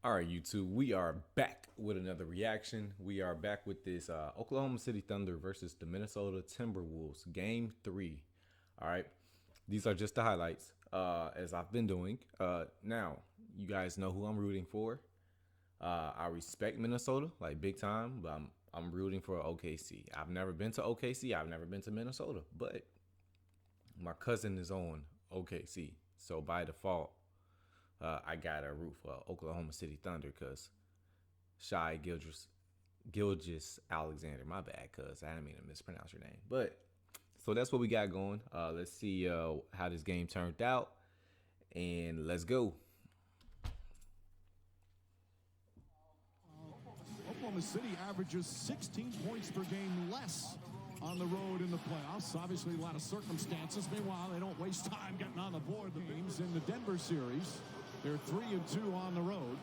All right, YouTube, we are back with another reaction. We are back with this Oklahoma City Thunder versus the Minnesota Timberwolves, Game 3. All right, these are just the highlights, as I've been doing. Now, you guys know who I'm rooting for. I respect Minnesota, like big time, but I'm rooting for OKC. I've never been to OKC. I've never been to Minnesota, but my cousin is on OKC, so by default, I got to root for Oklahoma City Thunder because Shai Gilgeous Alexander. My bad, cuz I didn't mean to mispronounce your name. But so that's what we got going. Let's see how this game turned out, and let's go. Oklahoma City averages 16 points per game less on the road in the playoffs. Obviously, a lot of circumstances. Meanwhile, they don't waste time getting on the board. The games in the Denver series, they're 3-2 on the road.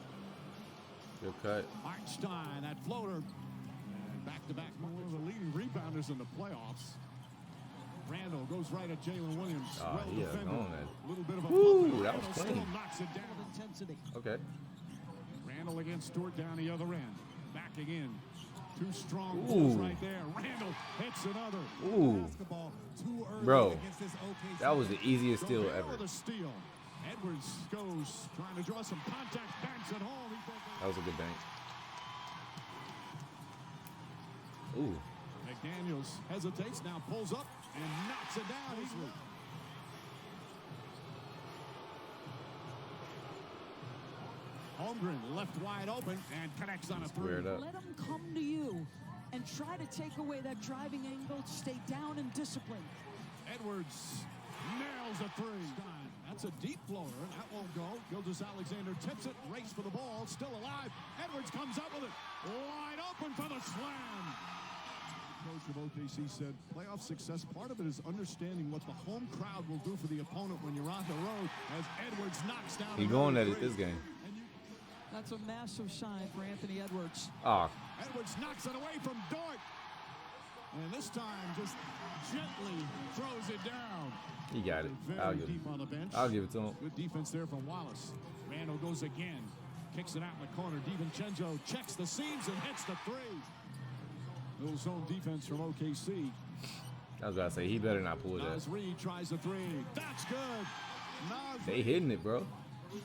Good cut. Einstein, that floater. Back-to-back, one of the leading rebounders in the playoffs. Randall goes right at Jalen Williams. Oh, well yeah, defended. going at it. A little bit of a Woo, that was Randall clean. still knocks it down. Intensity. Okay. Randall against Stewart down the other end. Back again. Two strong Ooh. pulls right there. Randall hits another. Ooh, Basketball too early bro, against this OKC. that was the easiest steal Gobert ever. with a steal. Edwards goes trying to draw some contact. Banks at home. That was a good bank. Ooh. McDaniels hesitates, now pulls up and knocks it down easily. Holmgren left wide open and connects on a three. Squared up. Let them come to you and try to take away that driving angle. Stay down and disciplined. Edwards nails a three. That's a deep floater. That won't go. JosephAllexander tips it. Race for the ball. Still alive. Edwards comes up with it. Wide open for the slam. Coach of OKC said playoff success, part of it is understanding what the home crowd will do for the opponent when you're on the road, as Edwards knocks down. He going at it this game. That's a massive sign for Anthony Edwards. Ah, Edwards knocks it away from Dort. And this time just gently throws it down. he got it. Very deep on the bench. I'll give it to him. Good defense there from Wallace. Randall goes again. Kicks it out in the corner. DiVincenzo checks the seams and hits the three. Little zone defense from OKC. I was about to say, he better not pull that. Naz Reid tries the three. That's good. Naz They hitting it, bro.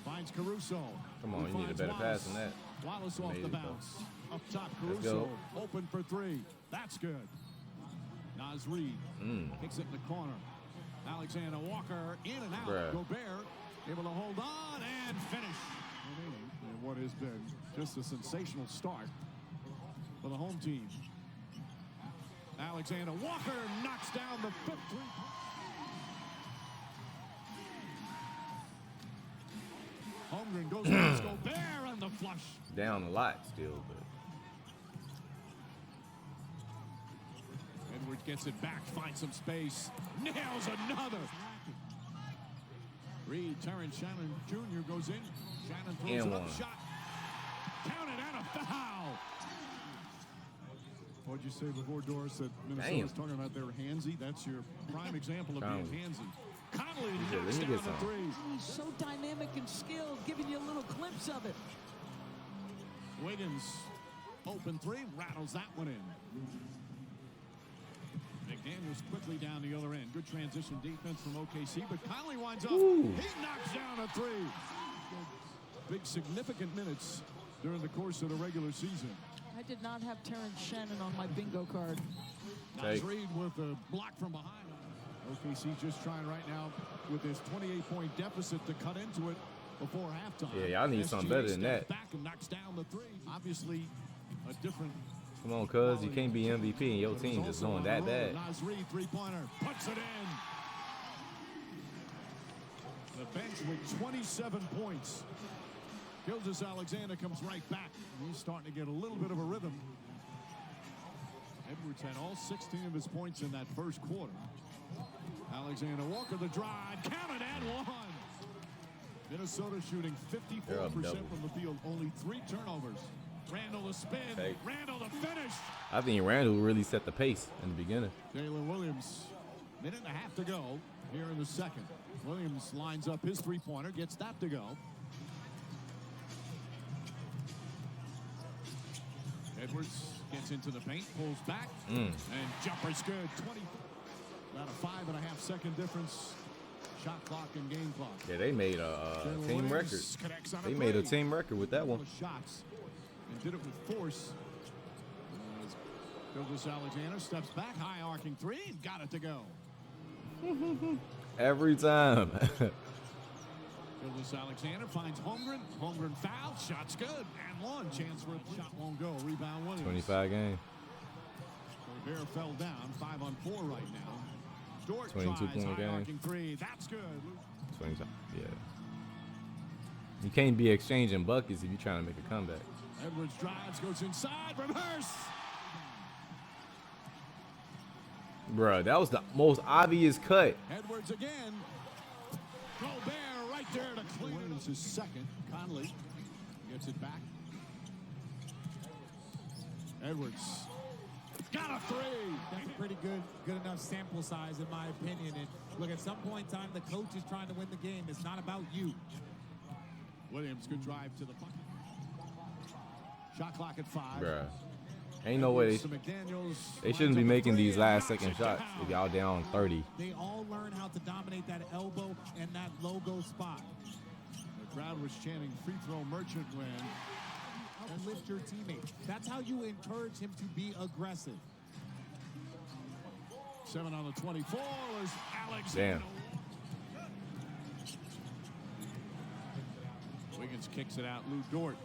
finds Caruso. Come on, Who you need a finds better Wallace. pass than that. Wallace off Made the it, though. bounce. Up top, Let's Caruso. go. Open for three. That's good. Naz Reid kicks it in the corner. Alexander Walker in and out. Bruh. Gobert able to hold on and finish. And what has been just a sensational start for the home team. Alexander Walker knocks down the fifth three. Holmgren goes against Gobert on the flush. Down a lot still, but Edwards gets it back, finds some space, nails another. Reed, Terrence Shannon Jr. goes in. Shannon throws And it up, one. shot. Counted and a foul. What'd you say before, Doris, that Minnesota's talking about their handsy? That's your prime example of being Conley. handsy. Conley said, knocks "Let me down get the some." three. He's so dynamic and skilled, giving you a little glimpse of it. Wiggins, open three, rattles that one in. McDaniels quickly down the other end. Good transition defense from OKC, but Conley winds up. Ooh. He knocks down a three. Big significant minutes during the course of the regular season. I did not have Terrence Shannon on my bingo card. Naz Take. Reid with a block from behind. OKC just trying right now with this 28-point deficit to cut into it before halftime. Yeah, y'all need something SGA better than steps that. Back and knocks down the three. Obviously, a different. come on, cuz you can't be MVP and your team just going that bad. Naz Reid, three-pointer, puts it in. The bench with 27 points. JosephAllexander comes right back. He's starting to get a little bit of a rhythm. Edwards had all 16 of his points in that first quarter. Alexander Walker, the drive, counted and one. Minnesota shooting 54% from the field, only 3 turnovers. Randall the spin, Take. Randall the finish. I think Randall really set the pace in the beginning. Jalen Williams, minute and a half to go here in the second. Williams lines up his three-pointer, gets that to go. Edwards gets into the paint, pulls back, and jumper's good. 20, about a 5.5 second difference. Shot clock and game clock. Yeah, they made a team record. They made a team record with that one. Shots and did it with force. JosephAllexander steps back, high arcing three, and got it to go. Every time. JosephAllexander finds Holmgren. Holmgren fouled. Shot's good. And one. Chance for a shot won't go. Rebound Williams. 25 game. Bear fell down. 5 on 4 right now. Dort 22 tries point high game. arcing three. That's good. 25. Yeah. You can't be exchanging buckets if you're trying to make a comeback. Edwards drives, goes inside, reverse. Bruh, that was the most obvious cut. Edwards again. Gobert right there to clear. Williams is second. Conley gets it back. Edwards got a three. That's a pretty good enough sample size in my opinion. And look, at some point in time, the coach is trying to win the game. It's not about you. Williams, good drive to the bucket. Shot clock at 5. Bruh. Ain't no way they shouldn't be making these last second shots if y'all down 30. They all learn how to dominate that elbow and that logo spot. The crowd was chanting free throw merchant when Uplift your teammate. That's how you encourage him to be aggressive. 7 on the 24 is Alexander. Damn. Wiggins kicks it out. Lou Dort.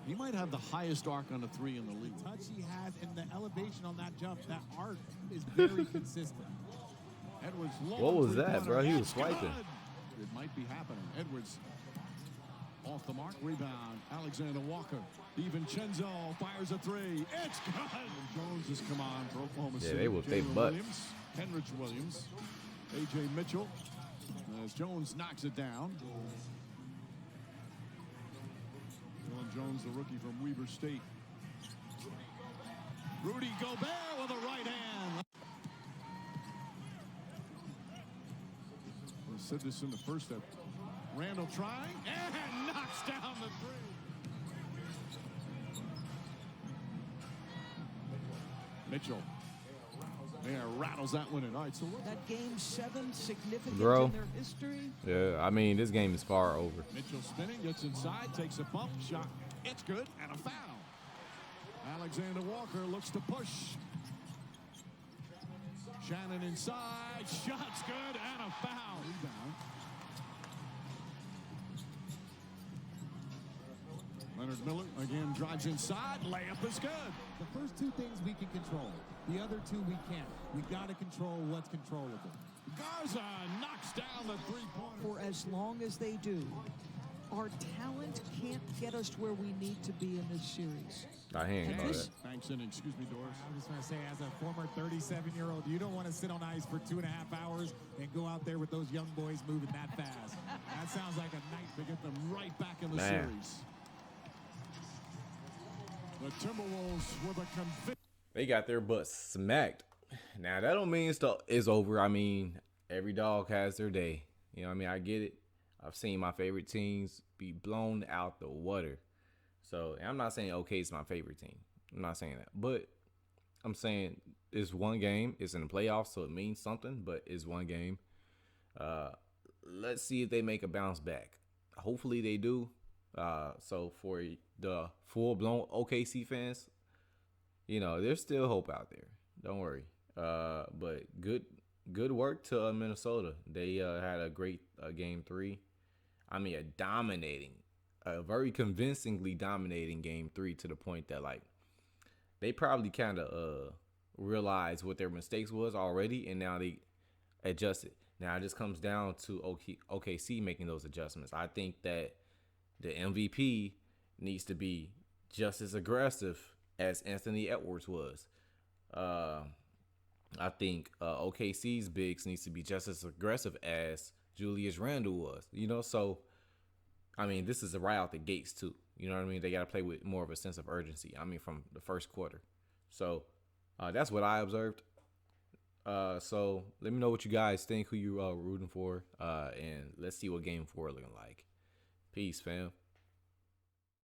He might have the highest arc on the 3 in the league. Touch he has and the elevation on that jump, that arc is very consistent. Edwards. What was that, bro? He was swiping. It might be happening. Edwards off the mark. Rebound. Alexander Walker. DiVincenzo fires a 3. It's good. And Jones has come on for Oklahoma City. Yeah, they whooped their Jalen butt. Williams, Kenrich Williams. A.J. Mitchell. As Jones knocks it down. Dylan Jones, the rookie from Weber State. Rudy Gobert with a right hand. I said this in the first step. Randall trying and knocks down the 3. Mitchell. There, rattles that one in. All right, so what? That game 7 significant Bro. in their history. Yeah, I mean, this game is far over. Mitchell spinning, gets inside, takes a bump, shot. It's good, and a foul. Alexander Walker looks to push. Shannon inside, shot's good, and a foul. Rebound. Leonard Miller again drives inside, layup is good. The first 2 things we can control. The other 2 we can't. We got to control what's controllable. Garza knocks down the 3-pointer. For as long as they do, our talent can't get us to where we need to be in this series. I ain't about that. Thanks, and excuse me, Doris. I was just going to say, as a former 37-year-old, you don't want to sit on ice for 2.5 hours and go out there with those young boys moving that fast. That sounds like a night To get them right back in the Man. series. The Timberwolves with a conviction. They got their butts smacked. Now, that don't mean it's over. I mean, every dog has their day. You know what I mean? I get it. I've seen my favorite teams be blown out the water. So, and I'm not saying OK's my favorite team. I'm not saying that. But I'm saying it's one game. It's in the playoffs, so it means something. But it's one game. Let's see if they make a bounce back. Hopefully they do. So for the full-blown OKC fans, you know, there's still hope out there. Don't worry. But good work to Minnesota. They had a great game 3. I mean, a very convincingly dominating game 3 to the point that, like, they probably kind of realized what their mistakes was already, and now they adjusted. Now it just comes down to OKC making those adjustments. I think that the MVP needs to be just as aggressive as Anthony Edwards was. I think OKC's bigs needs to be just as aggressive as Julius Randle was. You know, so, I mean, this is right out the gates, too. You know what I mean? They got to play with more of a sense of urgency, I mean, from the first quarter. So, that's what I observed. So, let me know what you guys think, who you rooting for, and let's see what game 4 looking like. Peace, fam.